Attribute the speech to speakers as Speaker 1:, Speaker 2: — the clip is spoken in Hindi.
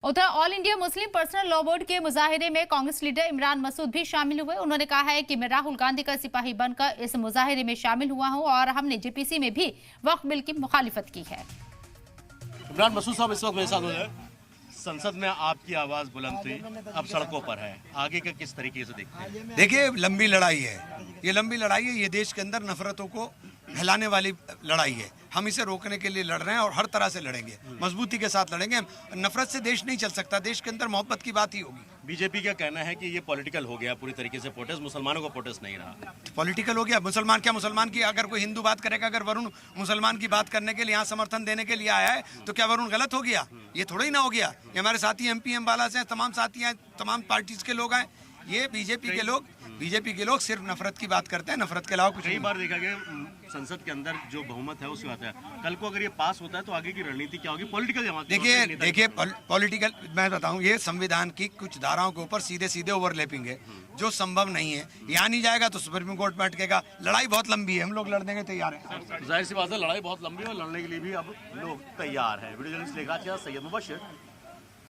Speaker 1: उधर all India Muslim personal law board के मुजाहिरे में कांग्रेस लीडर इमरान मसूद भी शामिल हुए। उन्होंने कहा है कि मैं राहुल गांधी का सिपाही बनकर इस मुजाहिरे में शामिल हुआ हूं और हमने जेपीसी में भी वक्फ बिल की मुखालिफत की है।
Speaker 2: इमरान मसूद साहब इस वक्त मेरे साथ हैं। संसद में आपकी आवाज बुलंद हुई, अब सड़कों पर है, आगे का किस तरीके से देखते हैं?
Speaker 3: देखिए, लंबी लड़ाई है, ये लंबी लड़ाई है। ये देश के अंदर नफरतों को फैलाने वाली लड़ाई है। हम इसे रोकने के लिए लड़ रहे हैं और हर तरह से लड़ेंगे, मजबूती के साथ लड़ेंगे। नफरत से देश नहीं चल सकता, देश के अंदर मोहब्बत की बात ही होगी।
Speaker 2: बीजेपी का कहना है कि ये पॉलिटिकल हो गया पूरी तरीके से, प्रोटेस्ट मुसलमानों का प्रोटेस्ट नहीं रहा।
Speaker 3: पॉलिटिकल हो गया। मुसलमान क्या, मुसलमान की अगर कोई हिंदू बात करेगा, अगर वरुण मुसलमान की बात करने के लिए यहाँ समर्थन देने के लिए आया है, तो क्या वरुण गलत हो गया? ये थोड़ा ही ना हो गया। ये हमारे साथी एमपी अम्बाला से तमाम साथी हैं, तमाम पार्टीज के लोग हैं। ये बीजेपी के लोग सिर्फ नफरत की बात करते हैं, नफरत के अलावा कुछ नहीं।
Speaker 2: कई बार देखा गया संसद के अंदर जो बहुमत है उसकी बात है। कल को अगर ये पास होता है तो आगे की रणनीति क्या होगी? पॉलिटिकल
Speaker 3: देखिए पॉलिटिकल, मैं बताऊं, ये संविधान की कुछ धाराओं के ऊपर सीधे सीधे ओवरलैपिंग है, जो संभव नहीं है। यहाँ नहीं जाएगा तो सुप्रीम कोर्ट में अटकेगा। लड़ाई बहुत लंबी है, हम लोग लड़ने के तैयार हैं।
Speaker 2: जाहिर सी बात है, लड़ाई बहुत लंबी है और लड़ने के लिए भी अब लोग तैयार हैं। वीडियो जर्नलिस्ट लेखा सैयद मुबशिर।